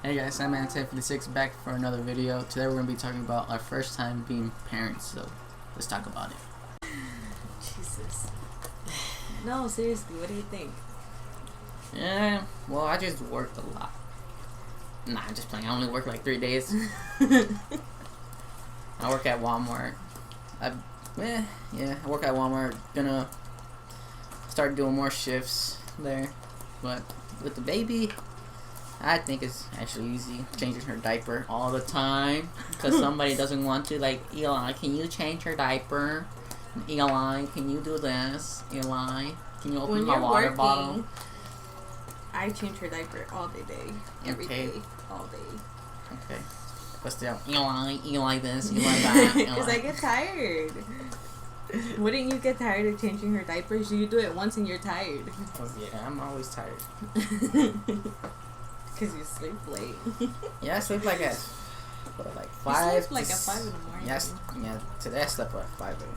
Hey guys, I'm Man1056 back for another video. Today we're going to be talking about our first time being parents, so let's talk about it. Jesus. No, seriously, what do you think? Yeah, well, I just worked a lot. Nah, I'm just playing. I only work like 3 days. I work at Walmart. I work at Walmart. Gonna start doing more shifts there. But with the baby, I think it's actually easy. Changing her diaper all the time because somebody doesn't want to. Like, Eli, can you change her diaper? Eli, can you do this? Eli, can you open my water bottle? I change her diaper all day, every day, all day. Okay. But still, Eli this, Eli that. Because I get tired. Wouldn't you get tired of changing her diapers? You do it once and you're tired. Oh yeah, I'm always tired. Because you sleep late. Yeah, I sleep like at 5. You sleep like at 5 in the morning. Yeah. Today I slept at 5 a.m.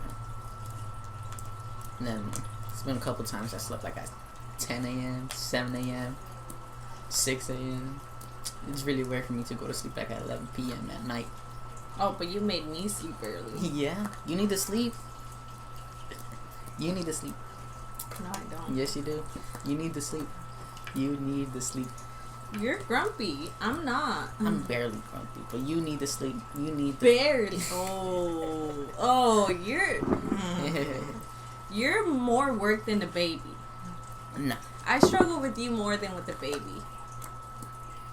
And then it's been a couple times I slept like at 10 a.m., 7 a.m., 6 a.m. It's really weird for me to go to sleep like at 11 p.m. at night. Oh, but you made me sleep early. Yeah, you need to sleep. You need to sleep. No, I don't. Yes, you do. You need to sleep. You need to sleep. You're grumpy. I'm not. I'm barely grumpy, but you need to sleep. You need to barely. Oh, you're more work than the baby. Nah. I struggle with you more than with the baby.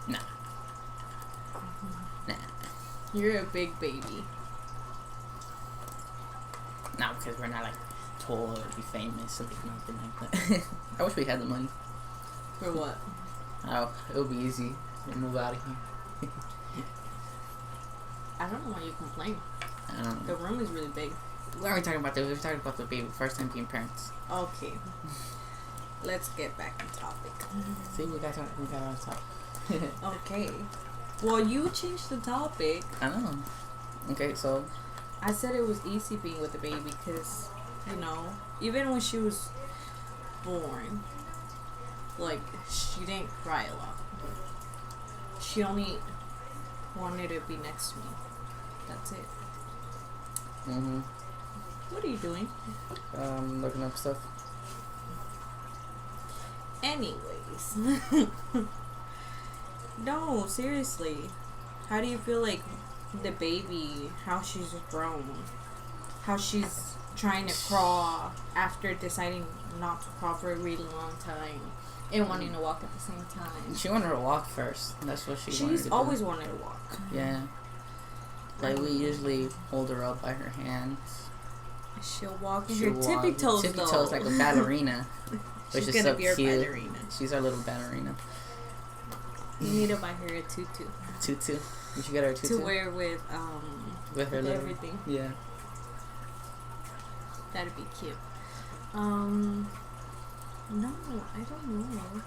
Nah. You're a big baby. Not because we're not like tall or be famous or nothing like that. I wish we had the money. For what? Oh, it would be easy to move out of here. I don't know why you complain. I don't know. The room is really big. What are we talking about? We're talking about the baby, first time being parents. Okay. Let's get back on topic. See, we got on top. Okay. Well, you changed the topic. I know. Okay, so I said it was easy being with the baby because, you know, even when she was born, like, she didn't cry a lot. She only wanted to be next to me. That's it. What are you doing? Looking up stuff. Anyways. No, seriously. How do you feel like the baby, how she's grown? How she's trying to crawl after deciding not to crawl for a really long time and wanting to walk at the same time? She wanted to walk first. That's what she wanted to do. She's always wanted to walk. Yeah. Like, we usually hold her up by her hands. She'll walk in her tippy toes, tippy toes like a ballerina. She's which is gonna so be our cute. ballerina. She's our little ballerina. You need to buy her a tutu. Tutu. You should get her a tutu. To wear with her little, everything. Yeah. That'd be cute. No, I don't know.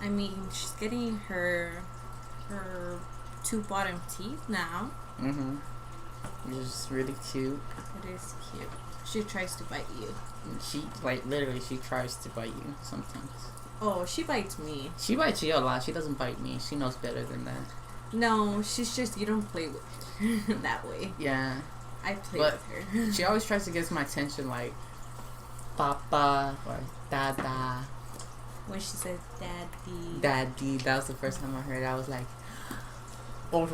I mean, she's getting her 2 bottom teeth now. Which is really cute. It is cute. She tries to bite you. She, like, literally, she tries to bite you sometimes. Oh, she bites me. She bites you a lot. She doesn't bite me. She knows better than that. No, she's just, you don't play with her that way. Yeah. I play with her. She always tries to get my attention, like, Papa or Dada. When she says Daddy. Daddy. That was the first time I heard it. I was like, oh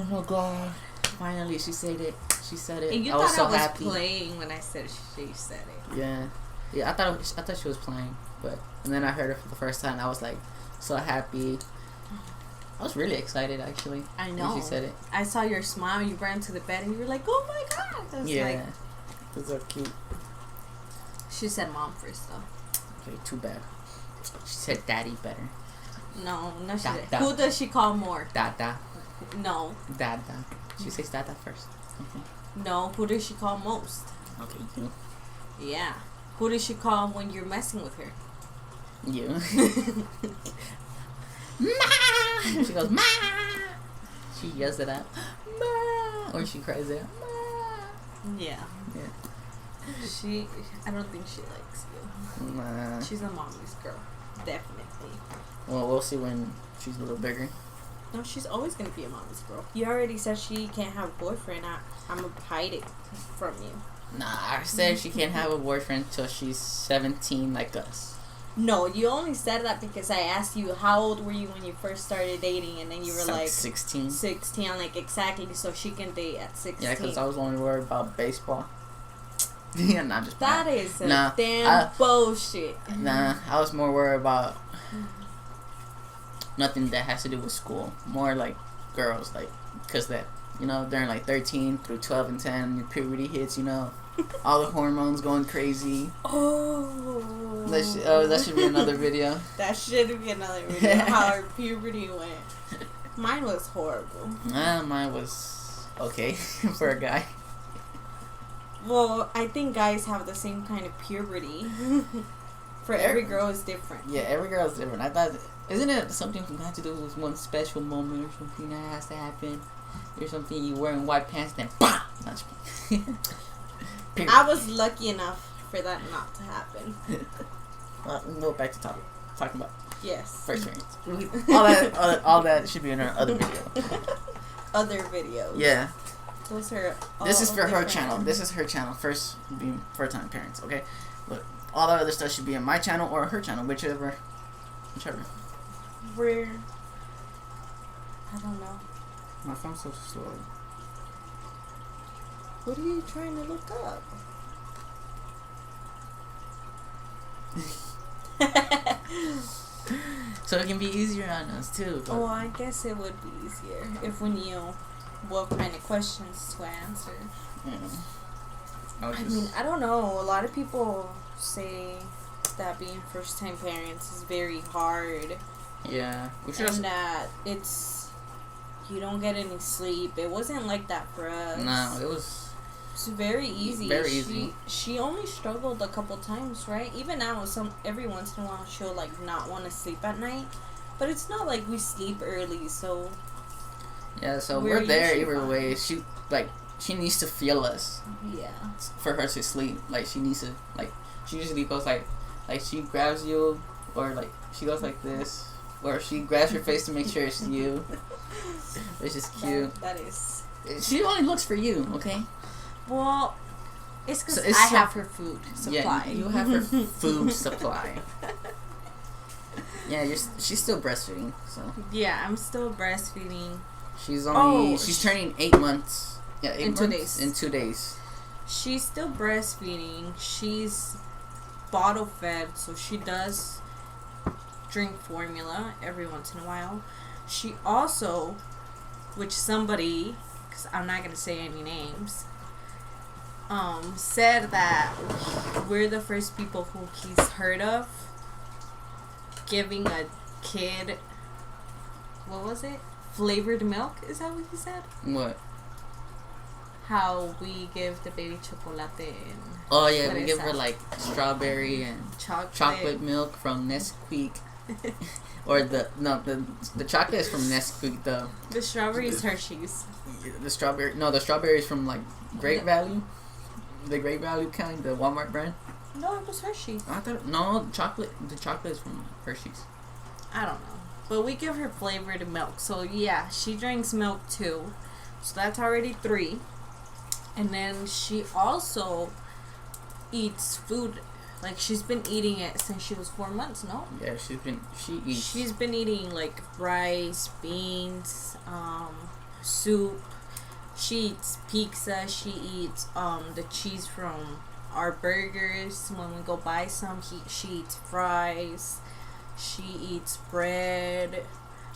my God. Finally, she said it. She said it. And you I was thought so I was happy. playing when I said she said it. Yeah. Yeah, I thought she was playing, and then I heard her for the first time. I was like so happy. I was really excited actually. I know. When she said it. I saw your smile. You ran to the bed and you were like, "Oh my God!" I was like, it was so cute. She said mom first though. Okay, too bad. She said daddy better. No, she said. Who does she call more? Dada. No. Dada. She says Dada first. No, who does she call most? Okay, you. Yeah. Who does she call when you're messing with her? You. Ma! She goes, Ma! She yells it out. Ma! Or she cries out, Ma! Yeah. I don't think she likes you. Nah. She's a mommy's girl. Definitely. Well, we'll see when she's a little bigger. No, she's always gonna be a mama's girl. You already said she can't have a boyfriend. I'm gonna hide it from you. Nah, I said she can't have a boyfriend till she's 17, like us. No, you only said that because I asked you how old were you when you first started dating, and then you were like 16. 16. I'm like, exactly, so she can date at 16. Yeah, because I was only worried about baseball. Yeah, not just that is damn bullshit. Nah, I was more worried about nothing that has to do with school. More like girls, like, because that, you know, during like 13 through 12 and 10, your puberty hits, you know, all the hormones going crazy. Oh. That should be another video. That should be another video. How our puberty went. Mine was horrible. Mine was okay for a guy. Well, I think guys have the same kind of puberty. For every girl is different. Yeah, every girl is different. I thought, isn't it something that has to do with one special moment or something that has to happen? Or something you wearing white pants, then BAM! I was lucky enough for that not to happen. We'll go back to talking about yes. first experience. all that should be in our other video. Other videos. Yeah. Those are this is for her channel. This is her channel. First being first-time parents. Okay, but all the other stuff should be in my channel or her channel, whichever. Where? I don't know. My phone's so slow. What are you trying to look up? So it can be easier on us too. Oh, I guess it would be easier if we knew what kind of questions to answer. Yeah. I mean, I don't know. A lot of people say that being first-time parents is very hard. Yeah. And that you don't get any sleep. It wasn't like that for us. No, it was. It's very easy. Very easy. She only struggled a couple times, right? Even now, every once in a while she'll like not want to sleep at night, but it's not like we sleep early, so. Yeah, so we're there either way. She needs to feel us. Yeah. For her to sleep, like she needs to she usually goes like she grabs you, or like she goes like this, or she grabs your face to make sure it's you, which is cute. That is. She only looks for you, okay? Well, it's because I have her food supply. Yeah, you have her food supply. Yeah, she's still breastfeeding, so. Yeah, I'm still breastfeeding. She's turning 8 months. Yeah, 8 months. 2 days. In 2 days. She's still breastfeeding. She's bottle fed, so she does drink formula every once in a while. She also, which somebody, because I'm not going to say any names, said that we're the first people who he's heard of giving a kid, what was it? Flavored milk? Is that what he said? What? How we give the baby chocolate and... Oh, yeah, we give her, like, strawberry and chocolate milk from Nesquik. Or the chocolate is from Nesquik, the strawberry is Hershey's. The strawberry is from, like, Great Value. The Great Value kind, the Walmart brand. No, it was Hershey's. I thought, the chocolate is from Hershey's. I don't know. But we give her flavored milk. So, yeah, she drinks milk, too. So, that's already 3. And then she also eats food. Like, she's been eating it since she was 4 months, no? Yeah, she's been eating, like, rice, beans, soup. She eats pizza. She eats, the cheese from our burgers. When we go buy some, she eats fries. She eats bread.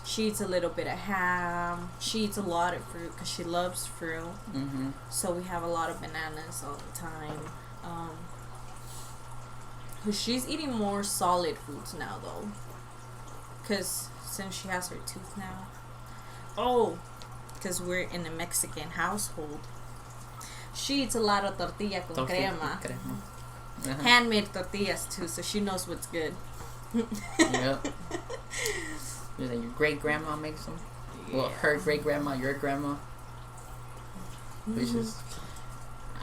She eats a little bit of ham. She eats a lot of fruit because she loves fruit. Mm-hmm. So we have a lot of bananas all the time. Cause she's eating more solid foods now, though. Because since she has her tooth now. Oh, because we're in a Mexican household. She eats a lot of tortilla con crema. Uh-huh. Handmade tortillas, too, so she knows what's good. Yep. Your great-grandma makes them? Yeah. Well, her great-grandma, your grandma. Which is...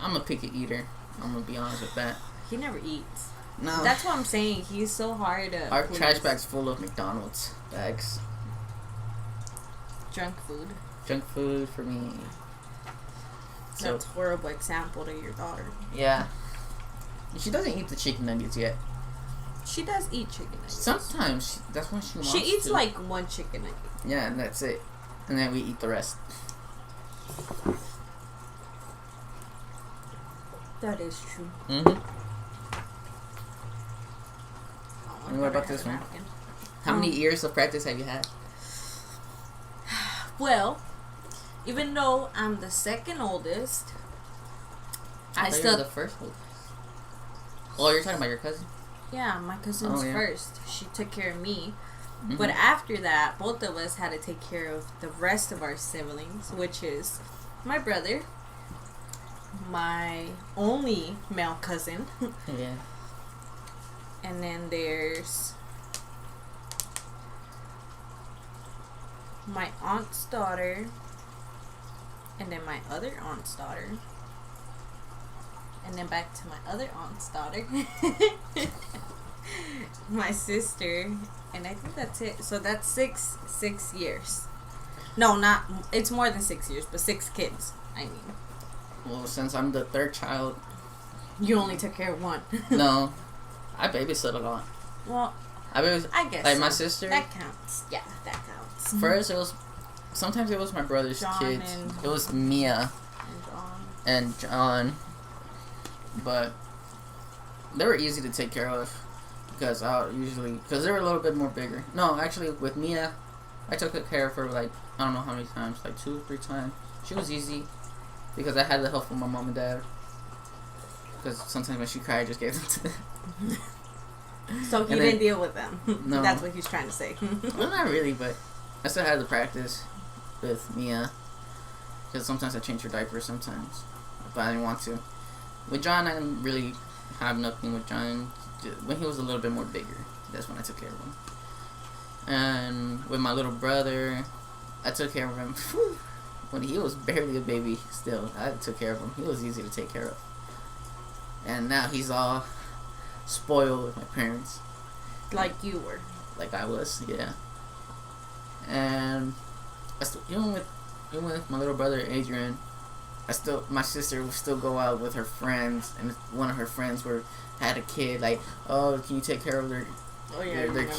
I'm a picky eater. I'm going to be honest with that. He never eats. No. That's what I'm saying. He's so hard to Our trash bag's full of McDonald's bags. Junk food. Junk food for me. So, That's a horrible example to your daughter. yeah. She doesn't eat the chicken nuggets yet. She does eat chicken nuggets. Sometimes. That's when she wants She eats to. like one chicken nugget. Yeah, and that's it. And then we eat the rest. That is true. Mm-hmm. Oh, And what about this one? How many years of practice have you had? Well, even though I'm the second oldest, I thought you still... were the first oldest. Oh, you're talking about your cousin? Yeah, my cousin's Oh, yeah. first. She took care of me. Mm-hmm. But after that, both of us had to take care of the rest of our siblings, which is my brother, my only male cousin, Yeah. and then there's my aunt's daughter, and then my other aunt's daughter, and then back to my other aunt's daughter, my sister, and I think that's it. So that's six years. No, not, it's more than 6 years, but 6 kids, I mean. Well, since I'm the third child, You only took care of one. no, I babysit a lot. Well, I guess like so. my sister. That counts. Yeah, that counts. First, sometimes it was my brother's John kids. and- It was Mia And John. and John, but they were easy to take care of because because they were a little bit more bigger. No, actually, with Mia, I took care of her like I don't know how many times, like 2 or 3 times. She was easy because I had the help from my mom and dad. Because sometimes when she cried, I just gave them to them. So he didn't deal with them. No. That's what he's trying to say. Well, not really, but I still had to practice with Mia. Because sometimes I change her diapers sometimes. But I didn't want to. With John, I didn't really have nothing with John. When he was a little bit more bigger, that's when I took care of him. And with my little brother, I took care of him when he was barely a baby still. I took care of him. He was easy to take care of. And now he's all spoiled with my parents. Like you were. Like I was, yeah. And even with my little brother Adrian, my sister would still go out with her friends, and one of her friends had a kid. Like, oh, can you take care of their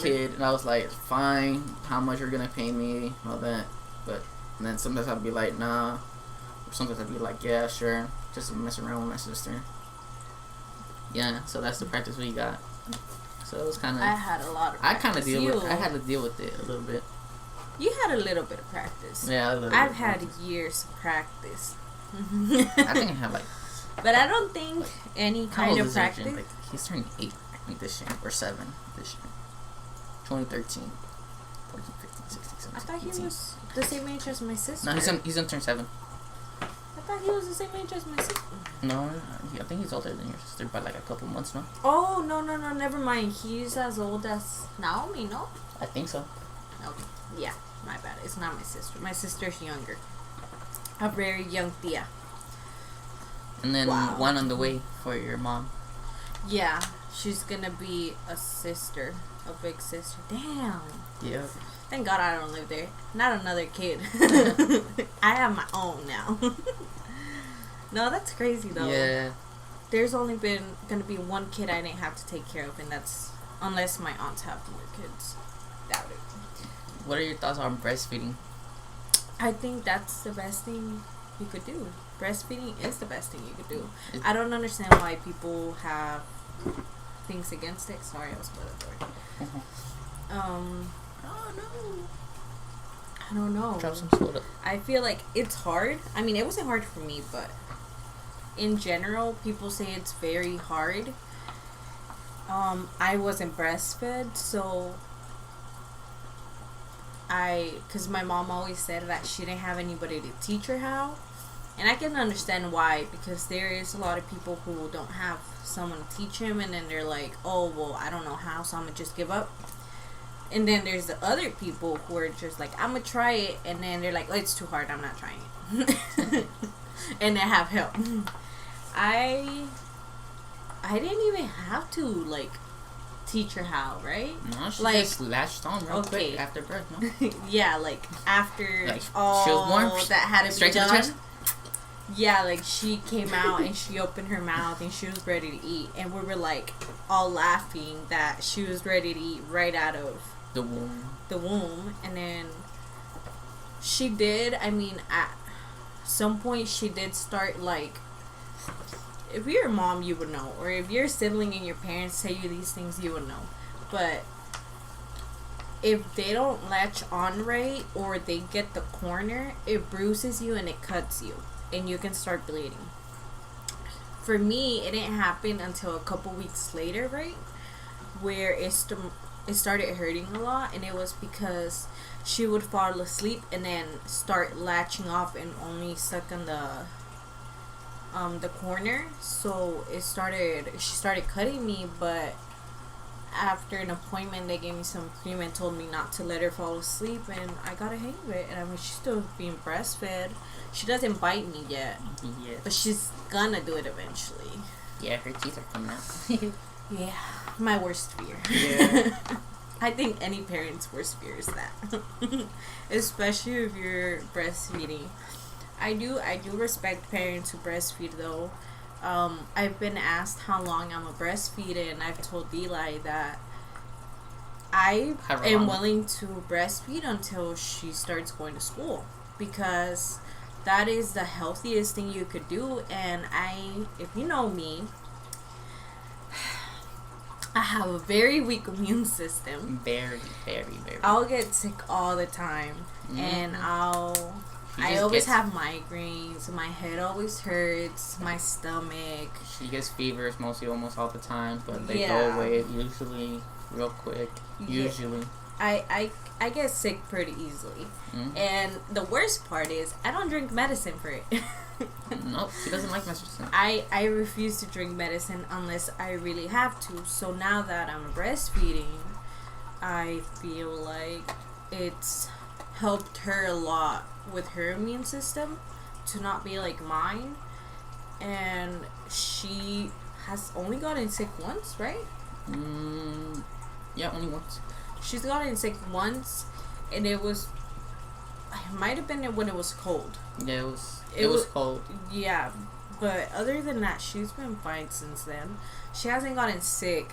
kid? And I was like, fine. How much you're gonna pay me? All that. And then sometimes I'd be like, nah. Or sometimes I'd be like, yeah, sure. Just to mess around with my sister. Yeah, so that's the practice we got. So it was kind of. I had a lot of practice. I had to deal with it a little bit. You had a little bit of practice. Yeah, a little I've bit had practice. years of practice. I think I have like. But I don't think any How kind old of is practice. Adrian? Like, he's turning 8, I think, this year, or 7 this year. 2013, 14, 15, 16, 17, I thought he 18. was the same age as my sister. No, he's gonna turn 7. I thought he was the same age as my sister. No, I think he's older than your sister by like a couple months now. Oh, no, never mind. He's as old as Naomi, no? I think so. Okay. Yeah, my bad. It's not my sister. My sister's younger. A very young tia. And then Wow. one on the way for your mom. Yeah, she's gonna be a sister. A big sister. Damn. Yeah. Thank God I don't live there. Not another kid. I have my own now. No, that's crazy though. Yeah. There's only gonna be one kid I didn't have to take care of, and that's unless my aunts have more kids. Doubt it. What are your thoughts on breastfeeding? I think that's the best thing you could do. Breastfeeding is the best thing you could do. It- I don't understand why people have things against it. Sorry, I was by the door. Oh no. I don't know. Drop some soda. I feel like it's hard. I mean, it wasn't hard for me, but in general, people say it's very hard. I wasn't breastfed, so because my mom always said that she didn't have anybody to teach her how. And I can understand why, because there is a lot of people who don't have someone to teach him, and then they're like, oh, well, I don't know how, so I'm going to just give up. And then there's the other people who are just like, I'm going to try it, and then they're like, oh, it's too hard, I'm not trying it. And they have help. I didn't even have to, like, teach her how, right? No, she like, just latched on real quick after birth, no? Yeah, like after like, all she was born, that had to straight be to done. the chest? Yeah, like she came out and she opened her mouth and she was ready to eat, and we were like all laughing that she was ready to eat right out of the womb. And then she did. I mean, at some point she did start like. If you're a mom, you would know, or if you're a sibling and your parents tell you these things, you would know. But if they don't latch on right, or they get the corner, it bruises you and it cuts you, and you can start bleeding. For me, it didn't happen until a couple weeks later, right, where it started hurting a lot, and it was because she would fall asleep and then start latching off and only suck on the corner. So she started cutting me, but after an appointment they gave me some cream and told me not to let her fall asleep, and I got a hang of it. And I mean, she's still being breastfed. She doesn't bite me yet, but she's gonna do it eventually. Yeah, her teeth are coming out. Yeah, my worst fear. Yeah. I think any parent's worst fear is that. Especially if you're breastfeeding. I do respect parents who breastfeed though. I've been asked how long I'm a breastfeeder, and I've told Eli that I am willing to breastfeed until she starts going to school, because that is the healthiest thing you could do. And if you know me, I have a very weak immune system. Very, very, very. I'll get sick all the time, and I always have migraines. My head always hurts. My stomach. She gets fevers mostly almost all the time, but they go away usually real quick. Usually. I get sick pretty easily. And the worst part is I don't drink medicine for it. Nope, she doesn't like medicine. I refuse to drink medicine unless I really have to. So now that I'm breastfeeding, I feel like it's helped her a lot with her immune system to not be like mine. And she has only gotten sick once, right? Yeah, only once. She's gotten sick once, and it might have been when it was cold. Yeah, it was cold. Yeah, but other than that, she's been fine since then. She hasn't gotten sick.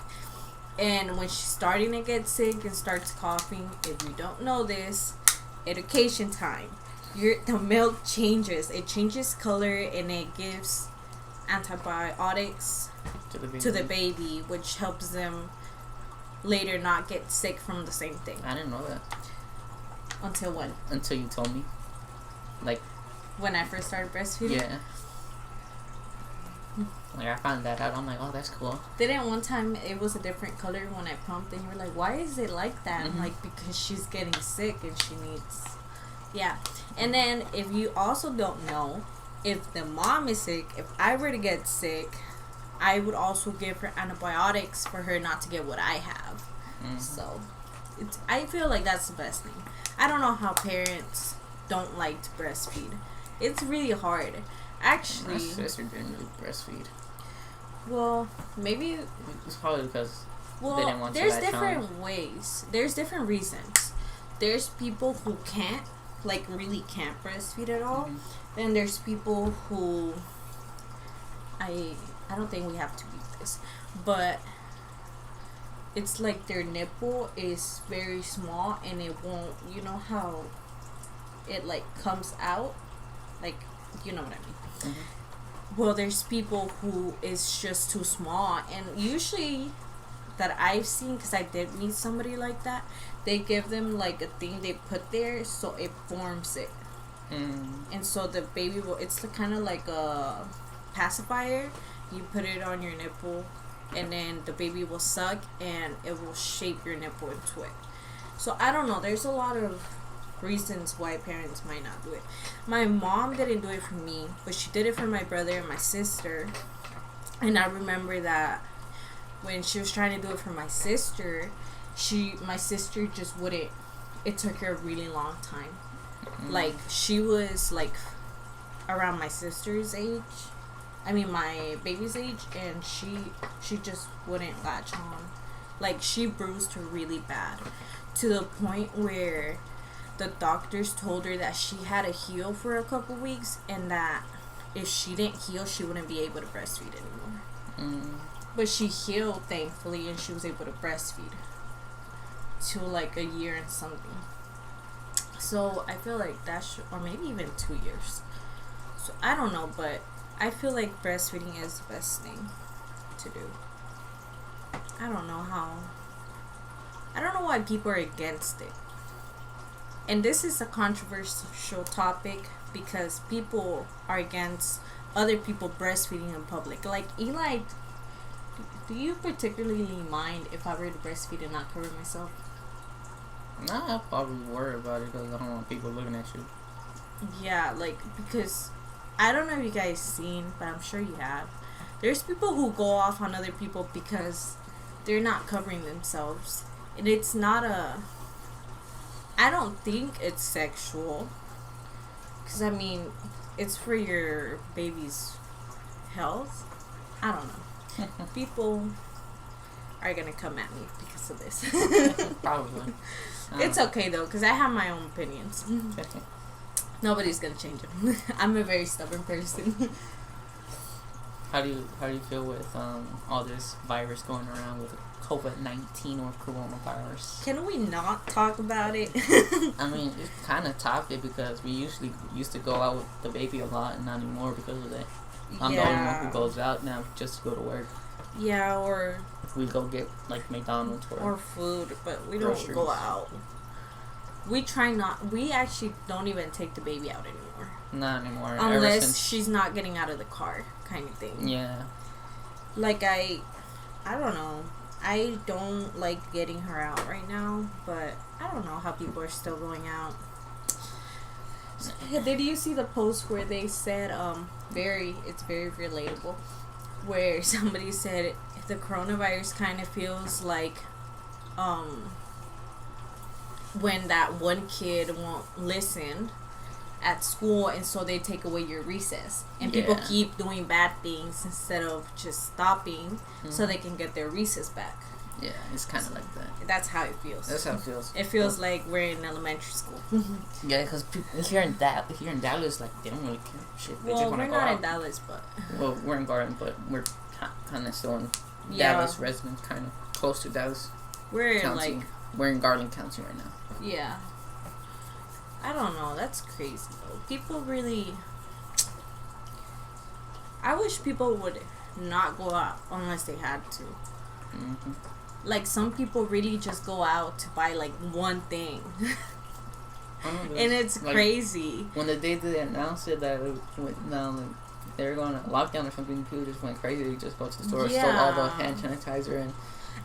And when she's starting to get sick and starts coughing, if you don't know this, education time. The milk changes. It changes color, and it gives antibiotics to the baby, which helps them later not get sick from the same thing. I didn't know that. Until when? Until you told me. Like, when I first started breastfeeding? Yeah. Like, I found that out. I'm like, oh, that's cool. Didn't one time it was a different color when I pumped, and you were like, why is it like that? I'm like, because she's getting sick and she needs... Yeah. And then, if you also don't know, if the mom is sick, if I were to get sick, I would also give her antibiotics for her not to get what I have. So, I feel like that's the best thing. I don't know how parents don't like to breastfeed. It's really hard. Actually, my sister didn't really breastfeed. Well, maybe it's probably because they didn't want to. There's different ways. There's different reasons. There's people who can't, like, really can't breastfeed at all. Then there's people who I don't think we have to beat this, but it's like their nipple is very small and it won't, you know how it like comes out, like, you know what I mean. Well, there's people who is just too small, and usually that I've seen, because I did meet somebody like that, they give them like a thing they put there so it forms it. And so the baby will, it's kind of like a pacifier. You put it on your nipple, and then the baby will suck, and it will shape your nipple into it. So I don't know. There's a lot of reasons why parents might not do it. My mom didn't do it for me, but she did it for my brother and my sister. And I remember that when she was trying to do it for my sister, my sister just wouldn't. It took her a really long time. Like, she was like around my sister's age. I mean, my baby's age, and she just wouldn't latch on. Like, she bruised her really bad, to the point where the doctors told her that she had to heal for a couple weeks, and that if she didn't heal, she wouldn't be able to breastfeed anymore. But she healed, thankfully, and she was able to breastfeed to like a year and something. So I feel like that should, or maybe even 2 years. So I don't know, but I feel like breastfeeding is the best thing to do. I don't know why people are against it. And this is a controversial topic because people are against other people breastfeeding in public. Like, Eli, do you particularly mind if I were to breastfeed and not cover myself? Nah, I'll probably worry about it because I don't want people looking at you. Yeah, like, because I don't know if you guys seen, but I'm sure you have. There's people who go off on other people because they're not covering themselves. And it's not I don't think it's sexual. Because, I mean, it's for your baby's health. I don't know. People are going to come at me because of this. Probably. It's okay, though, because I have my own opinions. Nobody's going to change them. I'm a very stubborn person. How do you feel with all this virus going around with COVID-19 or coronavirus? Can we not talk about it? I mean, it's kind of topic because we usually used to go out with the baby a lot and not anymore because of that. I'm the only one who goes out now just to go to work. Yeah, or we go get like McDonald's or food, but we don't groceries. go out. We try not. We actually don't even take the baby out anymore. Not anymore. Unless she's not getting out of the car, kind of thing. Yeah. Like I don't know. I don't like getting her out right now, but I don't know how people are still going out. Did you see the post where they said it's very relatable, where somebody said the coronavirus kind of feels like when that one kid won't listen at school, and so they take away your recess, and people keep doing bad things instead of just stopping so they can get their recess back. Yeah, it's kind of like that. That's how it feels. That's how it feels. It feels like we're in elementary school. Yeah, because here in Dallas, like, they don't really care. Shit, they well, just want to we're go not out. in Dallas, but well, we're in Garden, but we're kind of still in Dallas residents, kind of close to Dallas. We're County. like We're in Garland County right now. Yeah. I don't know. That's crazy, though. People really... I wish people would not go out unless they had to. Mm-hmm. Like, some people really just go out to buy, like, one thing. And it's like, crazy. When the day they announced it that it went down, like, they were going to lockdown or something, people just went crazy. They just go to the store, stole all the hand sanitizer and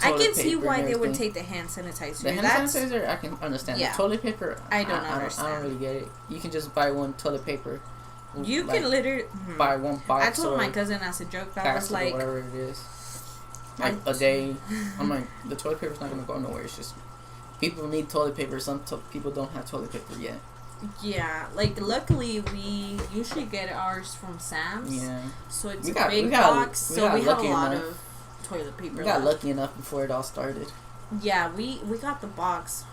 I can see why they would take the hand sanitizer. The hand sanitizer, I can understand. Yeah. The toilet paper, I don't understand. I don't really get it. You can just buy one toilet paper. You can literally buy one box. I told my cousin as a joke that I was like, whatever it is, like a day. I'm like, the toilet paper's not gonna go nowhere. It's just people need toilet paper. Some people don't have toilet paper yet. Yeah, like luckily we usually get ours from Sam's. Yeah. So it's a big box, so we have a lot of toilet paper. We got lucky enough before it all started. Yeah, we got the box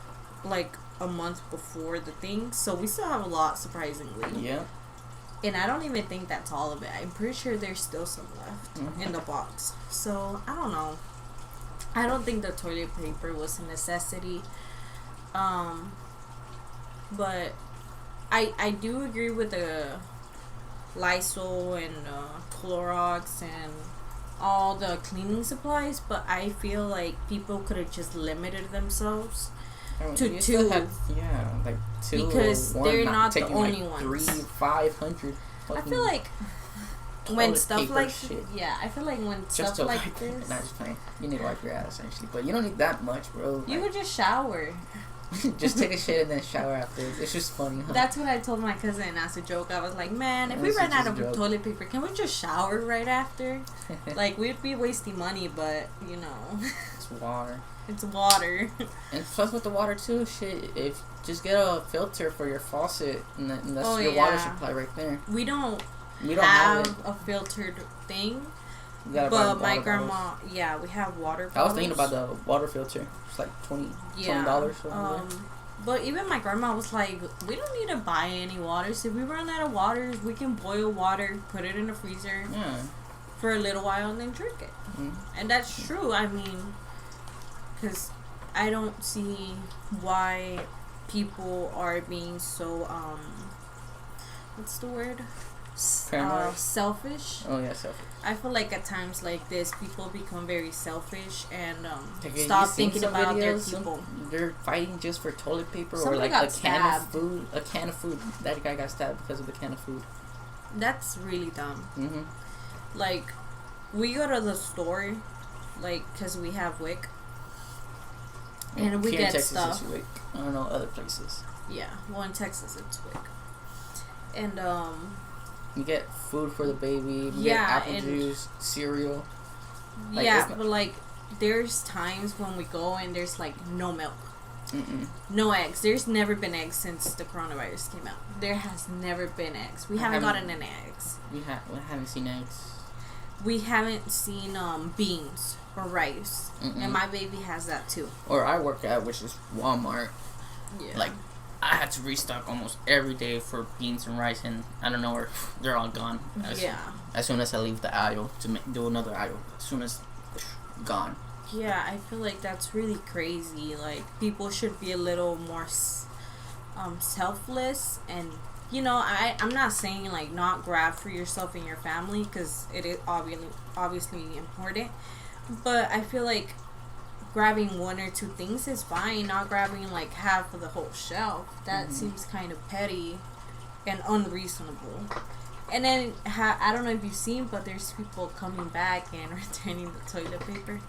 like a month before the thing, so we still have a lot, surprisingly. Yeah. And I don't even think that's all of it. I'm pretty sure there's still some left in the box. So I don't know. I don't think the toilet paper was a necessity. But I do agree with the Lysol and Clorox and all the cleaning supplies, but I feel like people could have just limited themselves to two. Like two. Because they're not the only like ones. 500. I feel like when stuff like I feel like when just stuff like this. Not just playing. You need to wipe your ass actually, but you don't need that much, bro. You would just shower. Just take a shit and then shower after. It's just funny, huh? That's what I told my cousin as a joke. I was like, man, if we ran out of toilet paper, can we just shower right after? Like, we'd be wasting money, but, you know. It's water. It's water. And plus with the water, too, shit, if just get a filter for your faucet, and that's your water supply right there. We don't have a filtered thing, You gotta buy But water my bottles. grandma, yeah, we have water bottles. I was thinking about the water filter. It's like $20. But even my grandma was like, we don't need to buy any waters. If we run out of waters, we can boil water, put it in the freezer for a little while, and then drink it. Mm-hmm. And that's true. I mean, because I don't see why people are being so what's the word? Selfish. Oh yeah, selfish. I feel like at times like this, people become very selfish and Okay, stop thinking about their people. They're fighting just for toilet paper Somebody or like got a stabbed. can of food. A can of food. That guy got stabbed because of a can of food. That's really dumb. Mm-hmm. Like, we go to the store, like, because we have WIC. And we Here in get Texas, stuff. it's WIC. I don't know other places. Yeah, well, in Texas, it's WIC. And, You get food for the baby. You get apple juice, cereal. Like, yeah, but, like, there's times when we go and there's, like, no milk. Mm-mm. No eggs. There's never been eggs since the coronavirus came out. There has never been eggs. We haven't gotten any eggs. We haven't seen eggs. We haven't seen beans or rice. Mm-mm. And my baby has that too. Or I work at, which is Walmart. Yeah. Like, I had to restock almost every day for beans and rice, and I don't know where they're all gone. As soon as I leave the aisle to do another aisle, as soon as gone. Yeah, I feel like that's really crazy. Like, people should be a little more selfless, and you know, I'm not saying like not grab for yourself and your family, because it is obviously important, but I feel like grabbing one or two things is fine. Not grabbing like half of the whole shelf, that seems kind of petty and unreasonable. And then I don't know if you've seen, but there's people coming back and returning the toilet paper,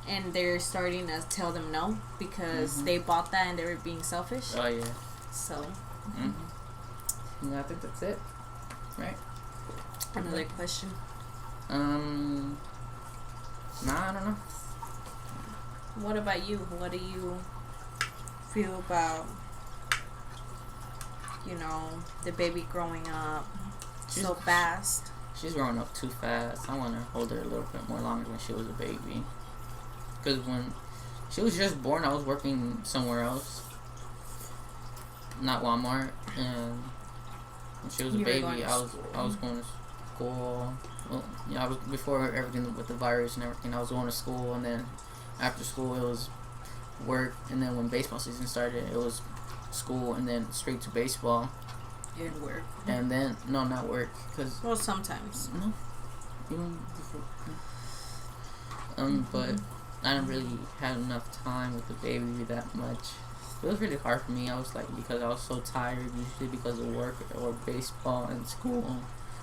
and they're starting to tell them no because they bought that and they were being selfish. Oh yeah. So yeah, I think that's it. Right. Another question. Nah, I don't know. What about you? What do you feel about, you know, the baby growing up so fast? She's growing up too fast. I want to hold her a little bit more longer when she was a baby. Because when she was just born, I was working somewhere else. Not Walmart. And when she was a baby, I was going to school. Well, yeah, I was, before everything with the virus and everything, I was going to school, and then after school it was work, and then when baseball season started it was school, and then straight to baseball. And work. And then not work, because well, sometimes even before. But I didn't really have enough time with the baby that much. It was really hard for me. I was like, because I was so tired, usually because of work or baseball and school.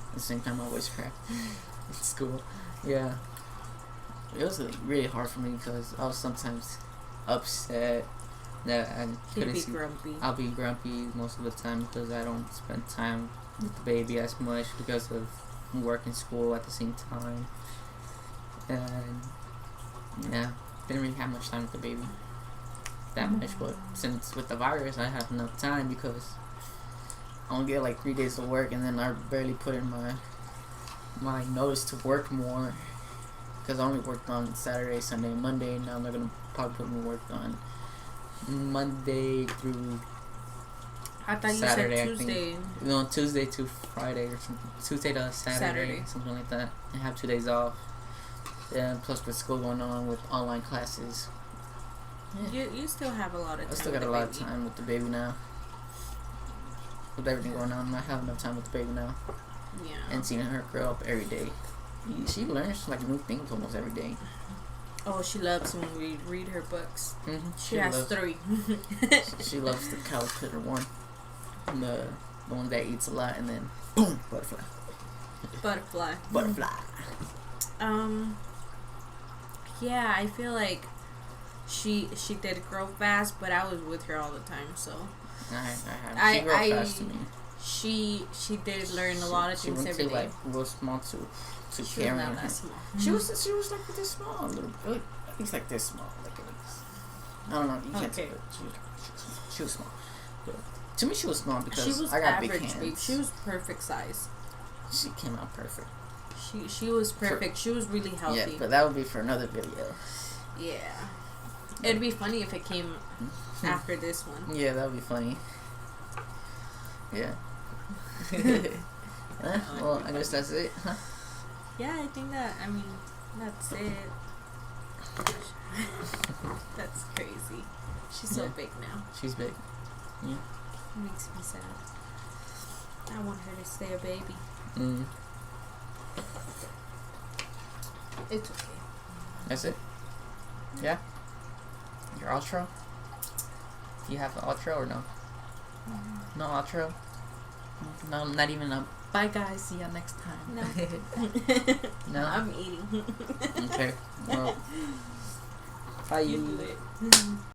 At the same time, I always crap in school. Yeah. It was like really hard for me because I was sometimes upset that I couldn't see. Grumpy. I'll be grumpy most of the time because I don't spend time with the baby as much because of work and school at the same time. And yeah, didn't really have much time with the baby that much. But since with the virus, I have enough time because I only get like 3 days of work, and then I barely put in my notice to work more. Because I only worked on Saturday, Sunday, and Monday. Now they're going to probably put me work on Monday through I thought Saturday, you said Tuesday. No, Tuesday to Friday or something. Tuesday to Saturday. Something like that. And have 2 days off. And plus with school going on with online classes. Yeah. You still have a lot of time. I still got a lot of time with the baby now. With everything going on, I have enough time with the baby now. Yeah. And seeing her grow up every day. She learns like new things almost every day. Oh, she loves when we read her books. Mm-hmm. She has 3. She loves the caterpillar one. And the one that eats a lot, and then boom, butterfly. Butterfly. Yeah, I feel like she did grow fast, but I was with her all the time, so She grew fast to me. She did learn a lot of things every day. She went to like real small to carrying her. That small. She was like this small, a little bit. At least like this small. Like I don't know. You can't say it. She was small. But to me, she was small because she was I got average, big hands. babe. She was perfect size. She came out perfect. She was perfect. She was really healthy. Yeah, but that would be for another video. Yeah. It'd be funny if it came after this one. Yeah, that would be funny. Yeah. Well, I guess that's it, huh? Yeah, I think that's it. That's crazy. She's so big now. She's big. Yeah. It makes me sad. I want her to stay a baby. Mm. It's okay. That's it? Yeah? Your outro? Do you have an outro or no? No outro? No, not even a bye guys, see ya next time. No. No? I'm eating. Okay. Well, bye. You do it.